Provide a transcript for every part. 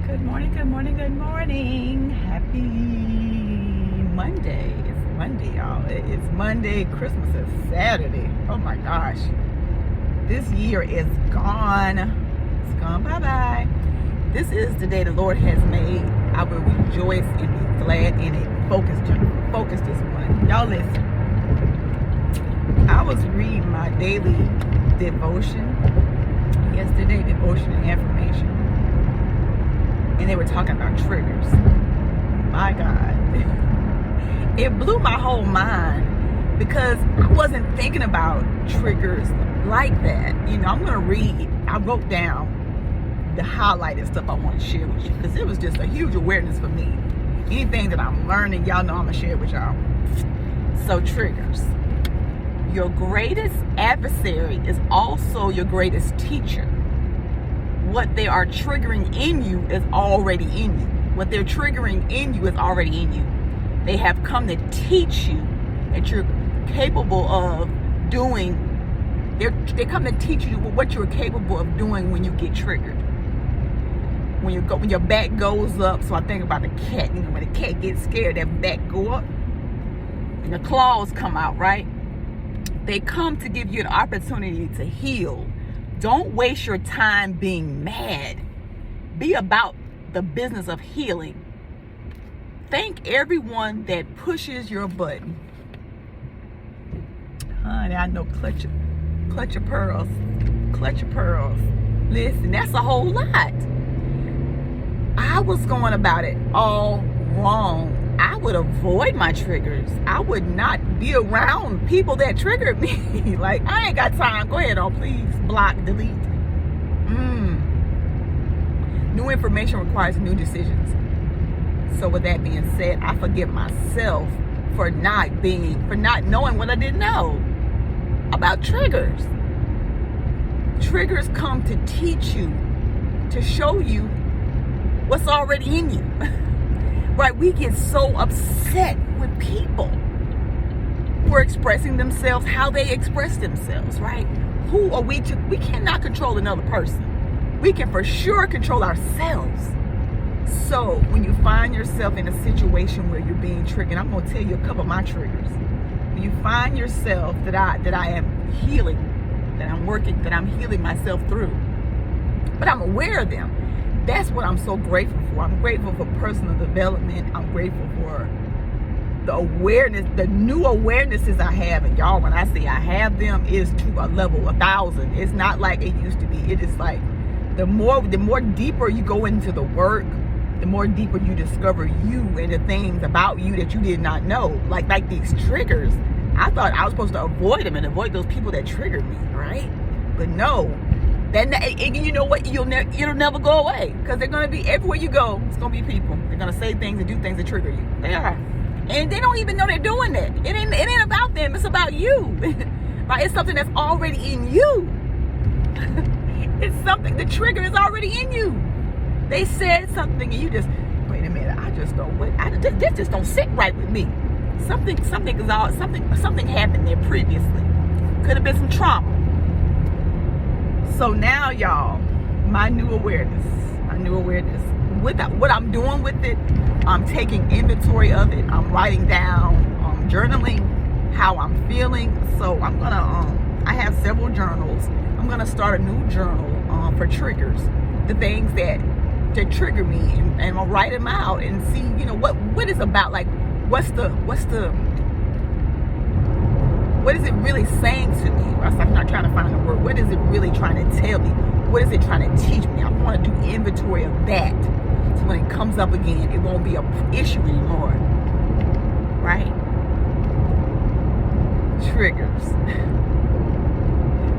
Good morning, good morning, good morning. Happy Monday. It's Monday, y'all. It's Monday. Christmas is Saturday. Oh my gosh. This year is gone. It's gone. Bye-bye. This is the day the Lord has made. I will rejoice and be glad in it. Focus this morning. Y'all listen. I was reading my daily devotion yesterday, devotion and affirmation. And they were talking about triggers. My God. It blew my whole mind because I wasn't thinking about triggers like that. You know, I'm going to read. I wrote down the highlighted stuff I want to share with you because it was just a huge awareness for me. Anything that I'm learning, y'all know I'm going to share with y'all. So, triggers. Your greatest adversary is also your greatest teacher. What they are triggering in you is already in you. What they're triggering in you is already in you. They have come to teach you that you're capable of doing. They come to teach you what you're capable of doing when you get triggered. When your back goes up. So I think about the cat. You know, when the cat gets scared, that back go up and the claws come out, right? They come to give you an opportunity to heal. Don't waste your time being mad. Be about the business of healing. Thank everyone that pushes your button. Honey, I know clutch your pearls. Clutch your pearls. Listen, that's a whole lot. I was going about it all wrong. I would avoid my triggers. I would not be around people that triggered me. Like, I ain't got time. Go ahead on, please. Block, delete. New information requires new decisions. So with that being said, I forgive myself for not knowing what I didn't know about triggers. Triggers come to teach you, to show you what's already in you. Right, we get so upset with people who are expressing themselves how they express themselves, right? Who are we to? We cannot control another person. We can for sure control ourselves. So when you find yourself in a situation where you're being triggered, I'm going to tell you a couple of my triggers. When you find yourself that I am healing, that I'm healing myself through, but I'm aware of them. That's what I'm so grateful for. I'm grateful for personal development. I'm grateful for the awareness, the new awarenesses I have. And y'all, when I say I have them, is to a level 1,000. It's not like it used to be. It is like the more deeper you go into the work, the more deeper you discover you and the things about you that you did not know. Like these triggers. I thought I was supposed to avoid them and avoid those people that triggered me, right? But no. And you know what? It'll never go away because they're going to be everywhere you go. It's going to be people. They're going to say things and do things that trigger you. They are, and they don't even know they're doing that. It ain't about them. It's about you. Right? It's something that's already in you. It's something. The trigger is already in you. They said something and you just wait a minute. I just don't. This just don't sit right with me. Something happened there previously. Could have been some trauma. So now, y'all, my new awareness, what I'm doing with it, I'm taking inventory of it. I'm writing down, journaling how I'm feeling. So I'm gonna, I have several journals. I'm gonna start a new journal for triggers, the things that trigger me, and I'll write them out and see, you know, what is about, like, what is it really saying to me? I'm not trying to find a word. What is it really trying to tell me? What is it trying to teach me? I want to do inventory of that. So when it comes up again, it won't be an issue anymore. Right? Triggers.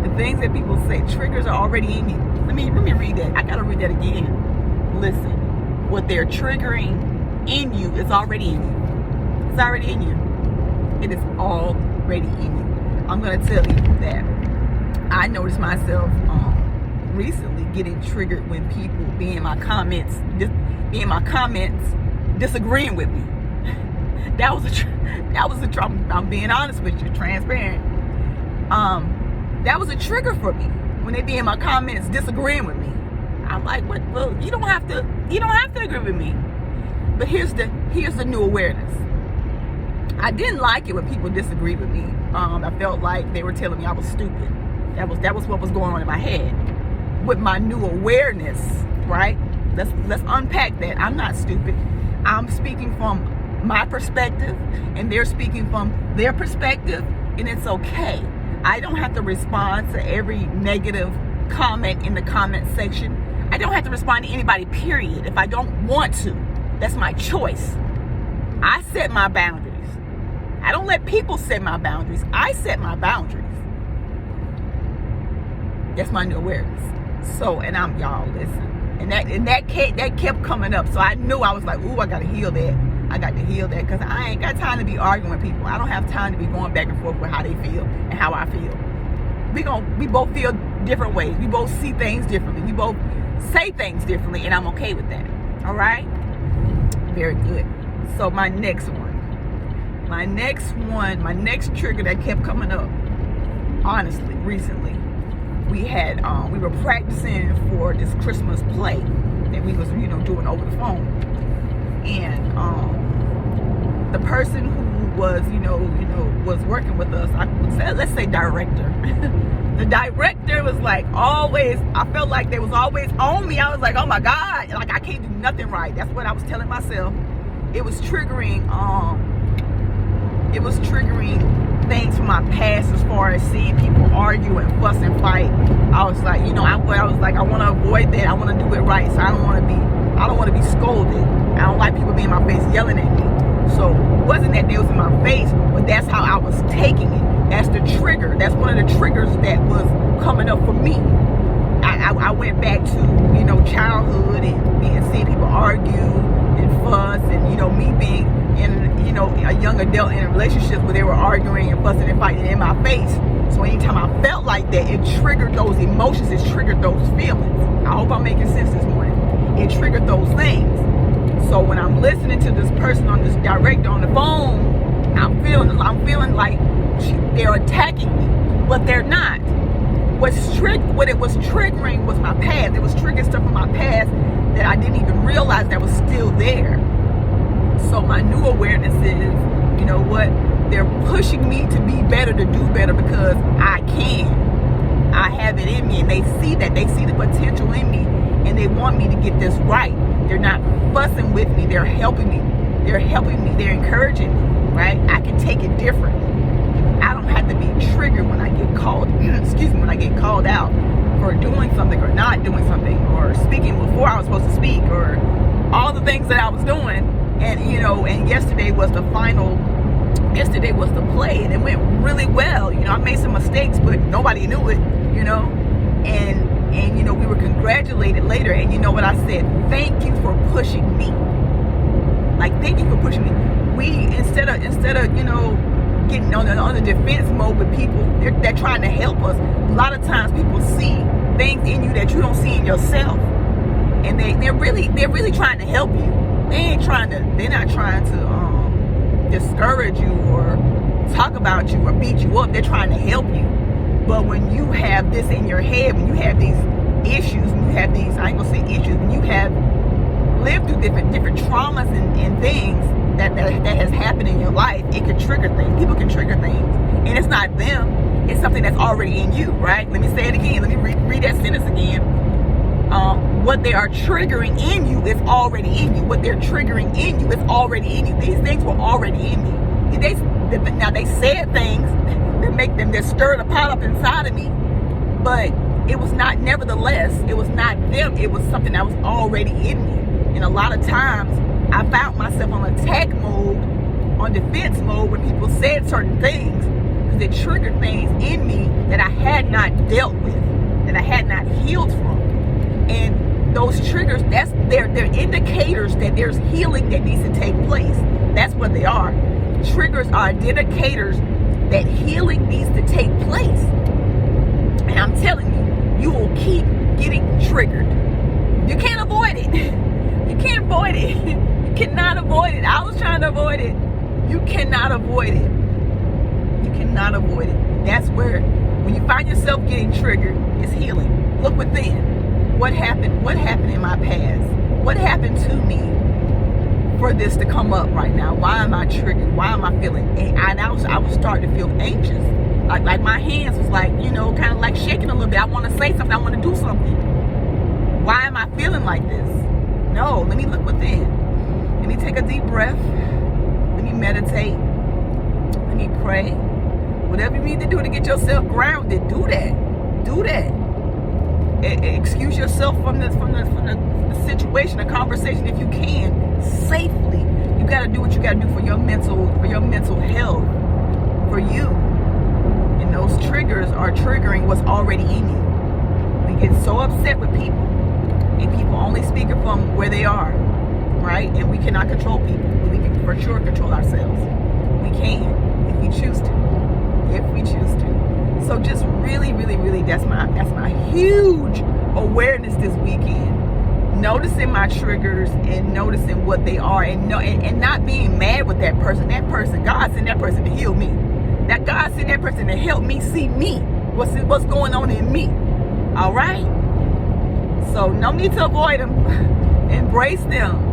The things that people say, triggers are already in you. Let me read that. I got to read that again. Listen. What they're triggering in you is already in you. It's already in you. It is already in you. I'm going to tell you that I noticed myself recently getting triggered when people be in my comments disagreeing with me. That was a trouble. I'm being honest with you, transparent. That was a trigger for me when they be in my comments disagreeing with me. I'm like, what? Well, you don't have to agree with me. But here's the new awareness. I didn't like it when people disagreed with me. I felt like they were telling me I was stupid. That was what was going on in my head. With my new awareness, right? Let's unpack that. I'm not stupid. I'm speaking from my perspective, and they're speaking from their perspective, and it's okay. I don't have to respond to every negative comment in the comment section. I don't have to respond to anybody, period, if I don't want to. That's my choice. I set my boundaries. I don't let people set my boundaries. I set my boundaries. That's my new awareness. So, and y'all listen. And that kept coming up. So I knew, I was like, ooh, I got to heal that. I got to heal that, because I ain't got time to be arguing with people. I don't have time to be going back and forth with how they feel and how I feel. We both feel different ways. We both see things differently. We both say things differently, and I'm okay with that. All right? Very good. So my next trigger that kept coming up, honestly, recently, we were practicing for this Christmas play that we was, doing over the phone. And the person who was, was working with us, let's say director. The director was like always, I felt like they was always on me. I was like, oh my God, like I can't do nothing right. That's what I was telling myself. It was triggering things from my past, as far as seeing people argue and fuss and fight. I was like, I want to avoid that. I want to do it right. So I don't want to be scolded. I don't like people being in my face yelling at me. So it wasn't that they was in my face, but that's how I was taking it. That's the trigger. That's one of the triggers that was coming up for me. I went back to, childhood and seeing people argue and fuss, and, me being in, a young adult in a relationship where they were arguing and fussing and fighting in my face. So anytime I felt like that, it triggered those emotions. It triggered those feelings. I hope I'm making sense this morning. It triggered those things. So when I'm listening to this person on this director on the phone, I'm feeling like they're attacking me, but they're not. What it was triggering was my past. It was triggering stuff from my past that I didn't even realize that was still there. So my new awareness is, you know what? They're pushing me to be better, to do better, because I can. I have it in me, and they see that. They see the potential in me, and they want me to get this right. They're not fussing with me. They're helping me. They're encouraging me, right? I can take it differently. I don't have to be triggered when I get called, when I get called out for doing something or not doing something, or speaking before I was supposed to speak, or all the things that I was doing. And, and yesterday was the play, and it went really well. I made some mistakes, but nobody knew it, and we were congratulated later. And you know what I said? Thank you for pushing me. Like, thank you for pushing me. We, instead of getting on the defense mode with people, they're trying to help us. A lot of times people see things in you that you don't see in yourself, and they're really trying to help you. They're not trying to discourage you or talk about you or beat you up. They're trying to help you. But when you have this in your head, when you have these issues, when you have these, I ain't gonna say issues, when you have lived through different traumas and things that has happened in your life, it can trigger things. People can trigger things. And it's not them. It's something that's already in you, right? Let me say it again. Let me read that sentence again. What they are triggering in you is already in you. What they're triggering in you is already in you. These things were already in me. Now they said things that make them, that stirred a pot up inside of me, but it was not, nevertheless, it was not them. It was something that was already in me. And a lot of times I found myself on attack mode, on defense mode, when people said certain things, because it triggered things in me that I had not dealt with, that I had not healed from. And those triggers, they're indicators that there's healing that needs to take place. That's what they are. Triggers are indicators that healing needs to take place. And I'm telling you, you will keep getting triggered. You can't avoid it. You can't avoid it. You cannot avoid it. I was trying to avoid it. You cannot avoid it. You cannot avoid it. That's where, when you find yourself getting triggered, it's healing. Look within. What happened? What happened in my past? What happened to me for this to come up right now? Why am I triggered? Why am I feeling? And I was starting to feel anxious. Like my hands was like, kind of like shaking a little bit. I want to say something. I want to do something. Why am I feeling like this? No, let me look within. Let me take a deep breath. Let me meditate. Let me pray. Whatever you need to do to get yourself grounded, do that. Do that. Excuse yourself from the situation, the conversation, if you can, safely. You got to do what you got to do for your mental health, for you. And those triggers are triggering what's already in you. We get so upset with people, and people only speak from where they are, right? And we cannot control people, but we can for sure control ourselves. We can, if we choose to. If we choose to. So just really, really, really, that's my huge awareness this weekend. Noticing my triggers and noticing what they are, and not being mad with that person. That person, God sent that person to heal me. That God sent that person to help me see me. What's going on in me. All right? So no need to avoid them. Embrace them.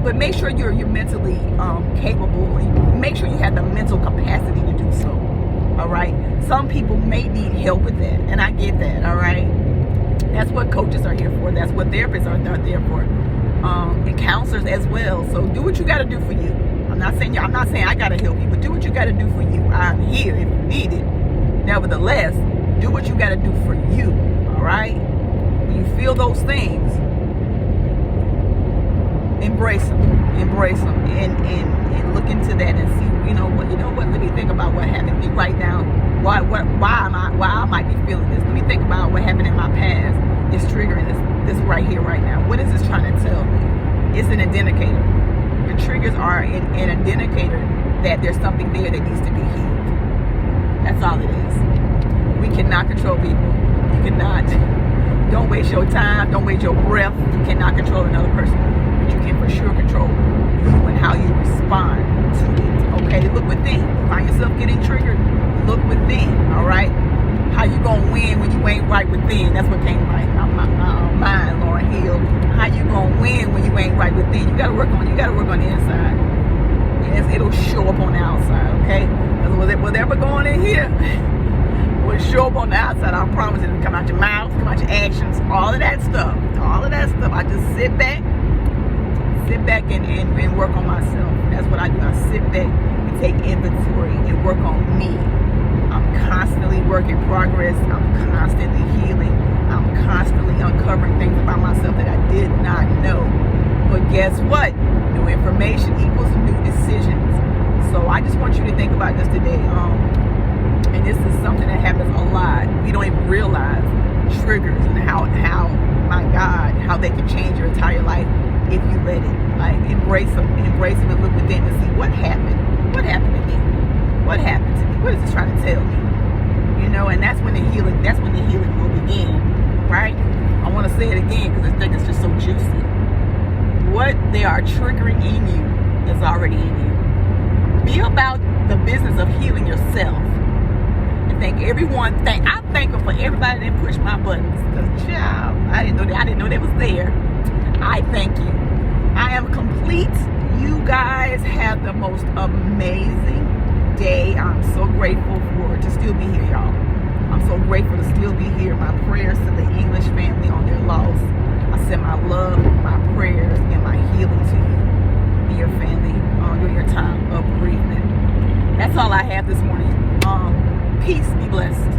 But make sure you're mentally capable. Make sure you have the mental capacity to do so. All right? Some people may need help with that, and I get that. All right? That's what coaches are here for. That's what therapists are there for, and counselors as well. So do what you got to do for you. I'm not saying I got to help you, but do what you got to do for you. I'm here if you need it. Nevertheless, do what you got to do for you. All right? When you feel those things, embrace them, and look into that and see. You know what? Let me think about what happened to me right now. Why I might be feeling this. Let me think about what happened in my past. It's triggering this right here, right now. What is this trying to tell me? It's an indicator. Your triggers are an indicator that there's something there that needs to be healed. That's all it is. We cannot control people. You cannot. Don't waste your time. Don't waste your breath. You cannot control another person. But you can for sure control you and how you respond to it. Okay, look within. Find yourself getting triggered. Look within. All right. How you gonna win when you ain't right within? That's what came right my mind, Lauren Hill. How you gonna win when you ain't right within? You gotta work on the inside. Yes, it'll show up on the outside. Okay. Because whatever going in here will show up on the outside. I promise it'll come out your mouth, come out your actions, all of that stuff. I just sit back and work on myself. That's what I do. I sit back and take inventory and work on me. I'm constantly work in progress. I'm constantly healing. I'm constantly uncovering things about myself that I did not know. But guess what? New information equals new decisions. So I just want you to think about this today. And this is something that happens a lot. We don't even realize triggers and how my God, how they can change your entire life if you let it. Like embrace them and look within and see what happened. What happened to me? What happened to me? What is this trying to tell me? And that's when the healing will begin, right? I want to say it again because I think it's just so juicy. What they are triggering in you is already in you. Be about the business of healing yourself. And I'm thankful for everybody that pushed my buttons. Because child, I didn't know they was there. I thank you. I am complete. You guys have the most amazing day. I'm so grateful to still be here, y'all. I'm so grateful to still be here. My prayers to the English family on their loss. I send my love, my prayers, and my healing to you and your family during your time of bereavement. That's all I have this morning. Peace. Be blessed.